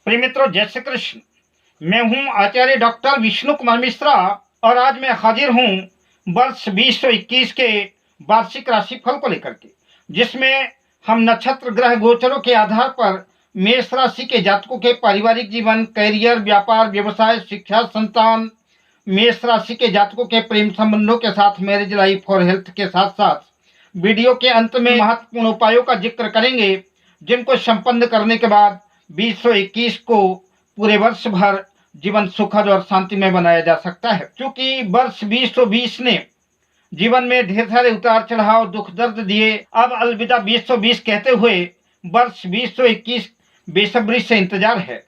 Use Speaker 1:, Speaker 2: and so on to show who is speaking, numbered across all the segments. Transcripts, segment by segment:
Speaker 1: प्रिय मित्रों, जय श्री कृष्ण। मैं हूं आचार्य डॉक्टर विष्णु कुमार मिश्रा और आज मैं हाजिर हूं वर्ष 2021 के वार्षिक राशिफल को लेकर के, जिसमें हम नक्षत्र ग्रह गोचरों के आधार पर मेष राशि के जातकों के पारिवारिक जीवन, कैरियर, व्यापार, व्यवसाय, शिक्षा, संतान, मेष राशि के जातकों के प्रेम संबंधों के साथ मैरिज लाइफ और हेल्थ के साथ साथ वीडियो के अंत में महत्वपूर्ण उपायों का जिक्र करेंगे, जिनको संपन्न करने के बाद 2021 को पूरे वर्ष भर जीवन सुखद और शांतिमय बनाया जा सकता है। क्योंकि वर्ष 2020 ने जीवन में ढेर सारे उतार चढ़ाव, दुख दर्द दिए। अब अलविदा 2020 कहते हुए वर्ष 2021 बेसब्री से इंतजार है।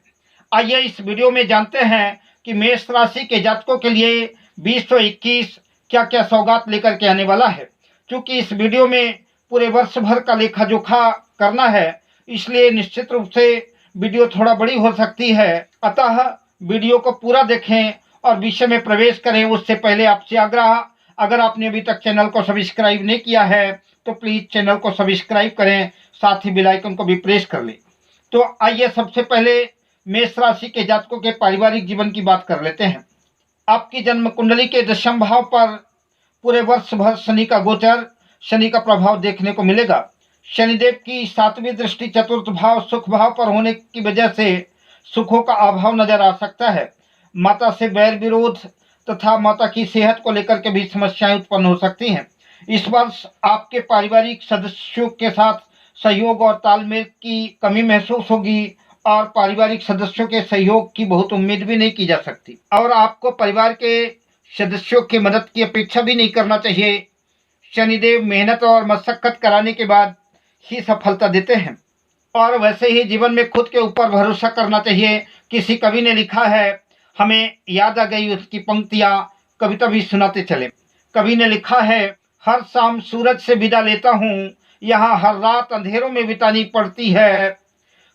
Speaker 1: आइए इस वीडियो में जानते हैं कि मेष राशि के जातकों के लिए 2021 क्या क्या सौगात लेकर के आने वाला है। क्योंकि इस वीडियो में पूरे वर्ष भर का लेखा जोखा करना है, इसलिए निश्चित रूप से वीडियो थोड़ा बड़ी हो सकती है। अतः वीडियो को पूरा देखें और विषय में प्रवेश करें उससे पहले आपसे आग्रह, अगर आपने अभी तक चैनल को सब्सक्राइब नहीं किया है तो प्लीज़ चैनल को सब्सक्राइब करें, साथ ही बेल आइकन को भी प्रेस कर लें। तो आइए सबसे पहले मेष राशि के जातकों के पारिवारिक जीवन की बात कर लेते हैं। आपकी जन्म कुंडली के दशम भाव पर पूरे वर्ष भर शनि का गोचर, शनि का प्रभाव देखने को मिलेगा। शनिदेव की 7वीं दृष्टि चतुर्थ भाव सुख भाव पर होने की वजह से सुखों का अभाव नजर आ सकता है। माता से बैर विरोध तथा माता की सेहत को लेकर के भी समस्याएं उत्पन्न हो सकती हैं। इस वर्ष आपके पारिवारिक सदस्यों के साथ सहयोग और तालमेल की कमी महसूस होगी और पारिवारिक सदस्यों के सहयोग की बहुत उम्मीद भी नहीं की जा सकती और आपको परिवार के सदस्यों की मदद की अपेक्षा भी नहीं करना चाहिए। शनिदेव मेहनत और मशक्कत कराने के बाद ही सफलता देते हैं और वैसे ही जीवन में खुद के ऊपर भरोसा करना चाहिए। किसी कवि ने लिखा है, हमें याद आ गई उसकी पंक्तियाँ, कविता भी सुनाते चले। कवि ने लिखा है, हर शाम सूरज से विदा लेता हूँ, यहाँ हर रात अंधेरों में बितानी पड़ती है,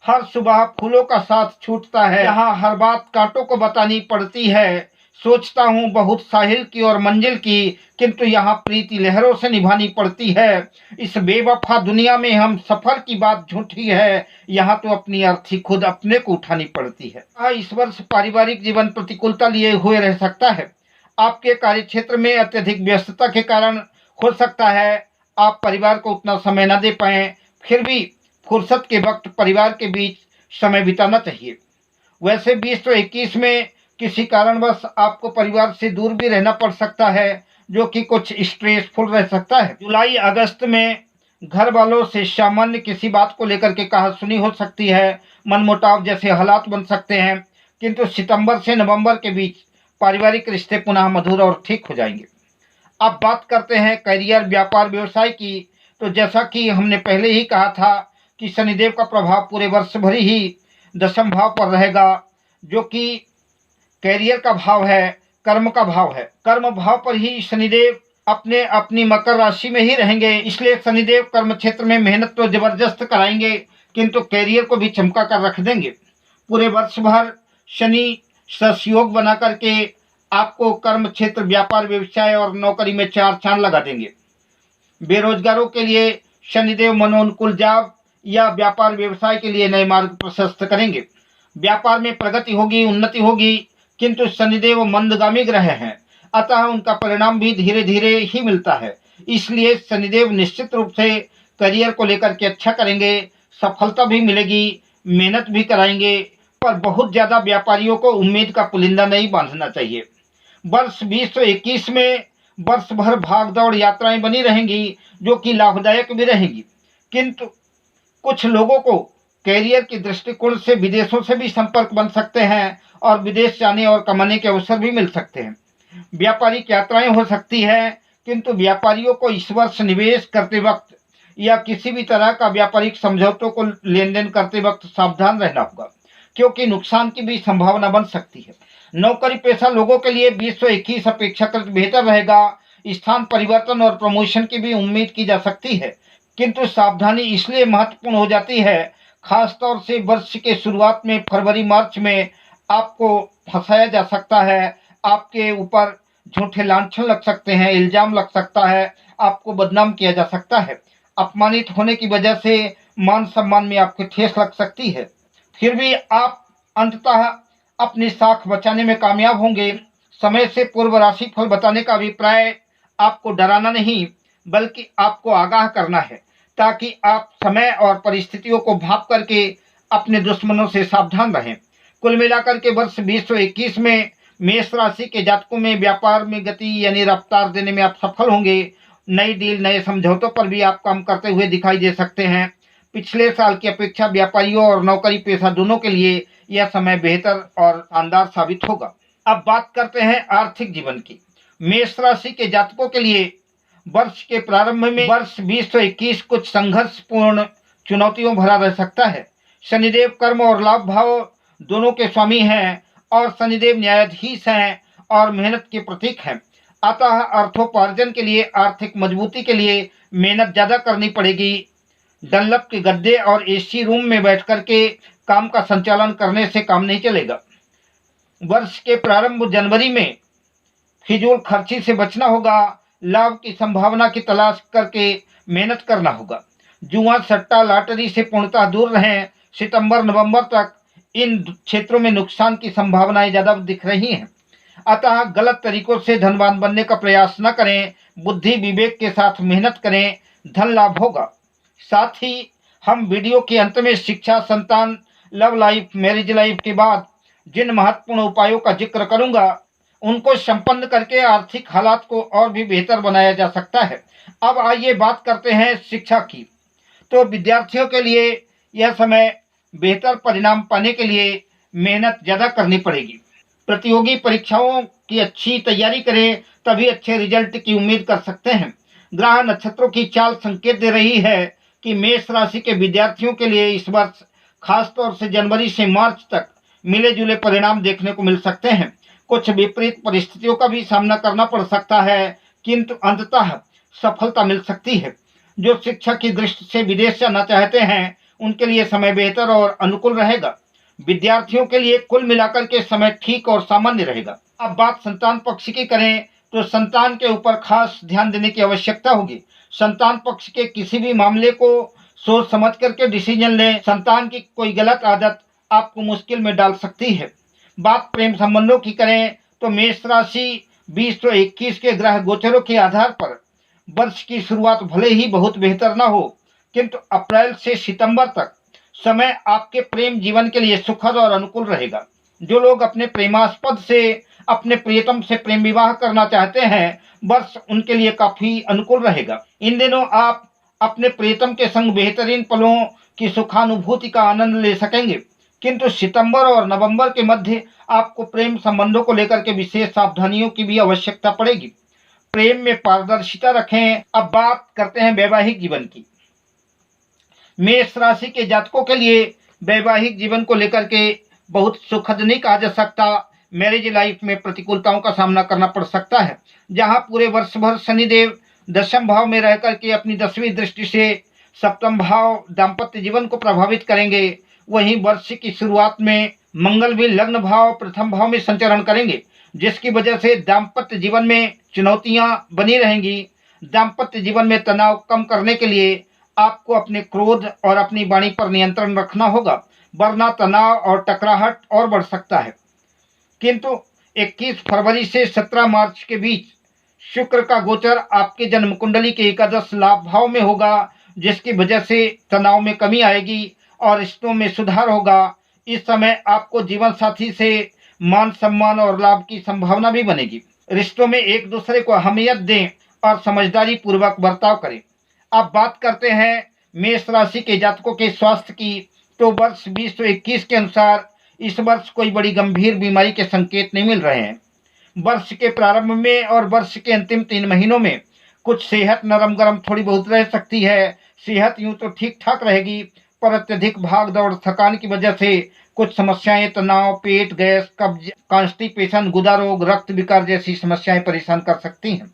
Speaker 1: हर सुबह फूलों का साथ छूटता है, यहाँ हर बात कांटों को बतानी पड़ती है, सोचता हूँ बहुत साहिल की और मंजिल की, किंतु यहाँ प्रीति लहरों से निभानी पड़ती है। इस बेवफा दुनिया में हम सफर की बात झूठी है, यहाँ तो अपनी अर्थी खुद अपने को उठानी पड़ती है। इस वर्ष पारिवारिक जीवन प्रतिकूलता लिए हुए रह सकता है। आपके कार्यक्षेत्र में अत्यधिक व्यस्तता के कारण हो सकता है आप परिवार को उतना समय न दे पाएं, फिर भी फुर्सत के वक्त परिवार के बीच समय बिताना चाहिए। वैसे 2021 में किसी कारणवश आपको परिवार से दूर भी रहना पड़ सकता है, जो कि कुछ स्ट्रेसफुल रह सकता है। जुलाई अगस्त में घर वालों से सामान्य किसी बात को लेकर के कहासुनी हो सकती है, मनमुटाव जैसे हालात बन सकते हैं, किंतु सितंबर से नवंबर के बीच पारिवारिक रिश्ते पुनः मधुर और ठीक हो जाएंगे। अब बात करते हैं कैरियर, व्यापार, व्यवसाय की। तो जैसा कि हमने पहले ही कहा था कि शनिदेव का प्रभाव पूरे वर्ष भर ही दशम भाव पर रहेगा, जो कि कैरियर का भाव है, कर्म का भाव है। कर्म भाव पर ही शनिदेव अपनी मकर राशि में ही रहेंगे, इसलिए शनिदेव कर्म क्षेत्र में मेहनत तो जबरदस्त कराएंगे, किंतु कैरियर को भी चमका कर रख देंगे। पूरे वर्ष भर शनि सहयोग बना करके आपको कर्म क्षेत्र, व्यापार, व्यवसाय और नौकरी में 4 चांद लगा देंगे। बेरोजगारों के लिए शनिदेव मनोनुकूल जॉब या व्यापार व्यवसाय के लिए नए मार्ग प्रशस्त करेंगे। व्यापार में प्रगति होगी, उन्नति होगी, किंतु शनिदेव मंदगामी ग्रह हैं, अतः उनका परिणाम भी धीरे धीरे ही मिलता है। इसलिए शनिदेव निश्चित रूप से करियर को लेकर के अच्छा करेंगे, सफलता भी मिलेगी, मेहनत भी कराएंगे, पर बहुत ज़्यादा व्यापारियों को उम्मीद का पुलिंदा नहीं बांधना चाहिए। वर्ष 2021 में वर्ष भर भागदौड़ यात्राएं बनी रहेंगी, जो कि लाभदायक भी रहेंगी, किंतु कुछ लोगों को कैरियर के दृष्टिकोण से विदेशों से भी संपर्क बन सकते हैं और विदेश जाने और कमाने के अवसर भी मिल सकते हैं। व्यापारिक यात्राएं हो सकती है, किंतु व्यापारियों को इस वर्ष निवेश करते वक्त या किसी भी तरह का व्यापारिक समझौतों को लेन देन करते वक्त सावधान रहना होगा, क्योंकि नुकसान की भी संभावना बन सकती है। नौकरी पेशा लोगों के लिए 2021 अपेक्षाकृत बेहतर रहेगा। स्थान परिवर्तन और प्रमोशन की भी उम्मीद की जा सकती है, किंतु सावधानी इसलिए महत्वपूर्ण हो जाती है, खासतौर से वर्ष के शुरुआत में फरवरी मार्च में आपको फंसाया जा सकता है, आपके ऊपर झूठे लांछन लग सकते हैं, इल्जाम लग सकता है, आपको बदनाम किया जा सकता है, अपमानित होने की वजह से मान सम्मान में आपको ठेस लग सकती है। फिर भी आप अंततः अपनी साख बचाने में कामयाब होंगे। समय से पूर्व राशि फल बताने का अभिप्राय आपको डराना नहीं बल्कि आपको आगाह करना है, ताकि आप समय और परिस्थितियों को भांप करके अपने दुश्मनों से सावधान रहें। कुल मिलाकर के वर्ष 2021 में मेष राशि के जातकों में व्यापार में गति यानी रफ्तार देने में आप सफल होंगे। नई डील, नए समझौतों पर भी आप काम करते हुए दिखाई दे सकते हैं। पिछले साल की अपेक्षा व्यापारियों और नौकरी पेशा दोनों के लिए यह समय बेहतर और शानदार साबित होगा। अब बात करते हैं आर्थिक जीवन की। मेष राशि के जातकों के लिए वर्ष के प्रारंभ में वर्ष 2021 कुछ संघर्षपूर्ण चुनौतियों भरा रह सकता है। शनिदेव कर्म और लाभ भाव दोनों के स्वामी हैं और शनिदेव न्यायाधीश हैं और मेहनत के प्रतीक हैं। अतः अर्थोपार्जन के लिए, आर्थिक मजबूती के लिए मेहनत ज़्यादा करनी पड़ेगी। डनलप के गद्दे और एसी रूम में बैठ कर के काम का संचालन करने से काम नहीं चलेगा। वर्ष के प्रारंभ जनवरी में फिजूल खर्ची से बचना होगा। लाभ की संभावना की तलाश करके मेहनत करना होगा। जुआ, सट्टा, लॉटरी से पूर्णतः दूर रहें। सितंबर नवंबर तक इन क्षेत्रों में नुकसान की संभावनाएं ज़्यादा दिख रही हैं। अतः गलत तरीकों से धनवान बनने का प्रयास न करें। बुद्धि विवेक के साथ मेहनत करें, धन लाभ होगा। साथ ही हम वीडियो के अंत में शिक्षा, संतान, लव लाइफ, मैरिज लाइफ के बाद जिन महत्वपूर्ण उपायों का जिक्र करूंगा उनको संपन्न करके आर्थिक हालात को और भी बेहतर बनाया जा सकता है। अब आइए बात करते हैं शिक्षा की। तो विद्यार्थियों के लिए यह समय बेहतर परिणाम पाने के लिए मेहनत ज़्यादा करनी पड़ेगी। प्रतियोगी परीक्षाओं की अच्छी तैयारी करें, तभी अच्छे रिजल्ट की उम्मीद कर सकते हैं। ग्रह नक्षत्रों की चाल संकेत दे रही है कि मेष राशि के विद्यार्थियों के लिए इस वर्ष खासतौर से जनवरी से मार्च तक मिले जुले परिणाम देखने को मिल सकते हैं। कुछ विपरीत परिस्थितियों का भी सामना करना पड़ सकता है, किंतु अंततः सफलता मिल सकती है। जो शिक्षा की दृष्टि से विदेश जाना चाहते हैं उनके लिए समय बेहतर और अनुकूल रहेगा। विद्यार्थियों के लिए कुल मिलाकर के समय ठीक और सामान्य रहेगा। अब बात संतान पक्ष की करें तो संतान के ऊपर खास ध्यान देने की आवश्यकता होगी। संतान पक्ष के किसी भी मामले को सोच समझ करके डिसीजन लें। संतान की कोई गलत आदत आपको मुश्किल में डाल सकती है। बात प्रेम संबंधों की करें तो मेष राशि 2021 के ग्रह गोचरों के आधार पर वर्ष की शुरुआत भले ही बहुत बेहतर ना हो, किंतु अप्रैल से सितंबर तक समय आपके प्रेम जीवन के लिए सुखद और अनुकूल रहेगा। जो लोग अपने प्रेमास्पद से अपने प्रियतम से प्रेम विवाह करना चाहते हैं, वर्ष उनके लिए काफी अनुकूल रहेगा। इन दिनों आप अपने प्रियतम के संग बेहतरीन पलों की सुखानुभूति का आनंद ले सकेंगे, किंतु सितंबर और नवंबर के मध्य आपको प्रेम संबंधों को लेकर के विशेष सावधानियों की भी आवश्यकता पड़ेगी। प्रेम में पारदर्शिता रखें। अब बात करते हैं वैवाहिक जीवन की। मेष राशि के जातकों के लिए वैवाहिक जीवन को लेकर के बहुत सुखद नहीं कहा जा सकता। मैरिज लाइफ में प्रतिकूलताओं का सामना करना पड़ सकता है। जहां पूरे वर्ष भर शनिदेव दशम भाव में रह करके अपनी 10वीं दृष्टि से सप्तम भाव दाम्पत्य जीवन को प्रभावित करेंगे, वहीं वर्ष की शुरुआत में मंगल भी लग्न भाव प्रथम भाव में संचरण करेंगे, जिसकी वजह से दाम्पत्य जीवन में चुनौतियां बनी रहेंगी। दाम्पत्य जीवन में तनाव कम करने के लिए आपको अपने क्रोध और अपनी वाणी पर नियंत्रण रखना होगा, वरना तनाव और टकराहट और बढ़ सकता है। किंतु 21 फरवरी से 17 मार्च के बीच शुक्र का गोचर आपके जन्म कुंडली के एकादश लाभ भाव में होगा, जिसकी वजह से तनाव में कमी आएगी और रिश्तों में सुधार होगा। इस समय आपको जीवन साथी से मान सम्मान और लाभ की संभावना भी बनेगी। रिश्तों में एक दूसरे को अहमियत दें और समझदारी पूर्वक बर्ताव करें। अब बात करते हैं मेष राशि के जातकों के स्वास्थ्य की। तो वर्ष 2021 के अनुसार इस वर्ष कोई बड़ी गंभीर बीमारी के संकेत नहीं मिल रहे हैं। वर्ष के प्रारंभ में और वर्ष के अंतिम 3 महीनों में कुछ सेहत नरम गरम थोड़ी बहुत रह सकती है। सेहत यूं तो ठीक ठाक रहेगी, पर अत्यधिक भाग दौड़ थकान की वजह से कुछ समस्याएं, तनाव, पेट गैस, कब्ज, कॉन्स्टिपेशन, गुदा रोग, रक्त विकार जैसी समस्याएं परेशान कर सकती हैं।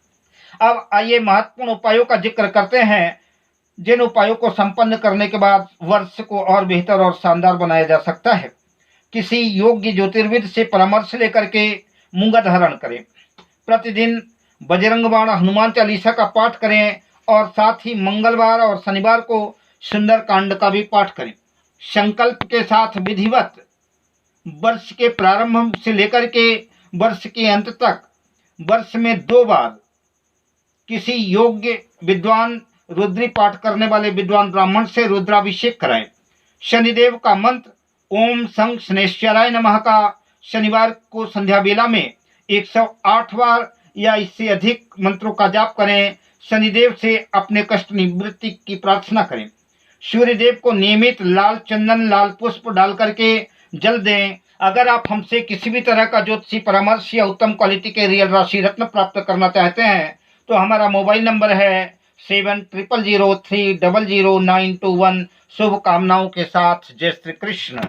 Speaker 1: अब आइए महत्वपूर्ण उपायों का जिक्र करते हैं, जिन उपायों को संपन्न करने के बाद वर्ष को और बेहतर और शानदार बनाया जा सकता है। किसी योग्य ज्योतिर्विद से परामर्श लेकर के मूंगा धारण करें। प्रतिदिन बजरंग बाण, हनुमान चालीसा का पाठ करें और साथ ही मंगलवार और शनिवार को सुंदर कांड का भी पाठ करें। संकल्प के साथ विधिवत वर्ष के प्रारंभ से लेकर के वर्ष के अंत तक वर्ष में 2 बार किसी योग्य विद्वान रुद्री पाठ करने वाले विद्वान ब्राह्मण से रुद्राभिषेक कराएं। शनिदेव का मंत्र ओम संग शनेश्वराय नमः का शनिवार को संध्या बेला में 108 बार या इससे अधिक मंत्रों का जाप करें। शनिदेव से अपने कष्ट निवृत्ति की प्रार्थना करें। सूर्यदेव को नियमित लाल चंदन लाल पुष्प डाल करके जल दें। अगर आप हमसे किसी भी तरह का ज्योतिषी परामर्श या उत्तम क्वालिटी के रियल राशि रत्न प्राप्त करना चाहते हैं तो हमारा मोबाइल नंबर है 7003000921। शुभकामनाओं के साथ जय श्री कृष्ण।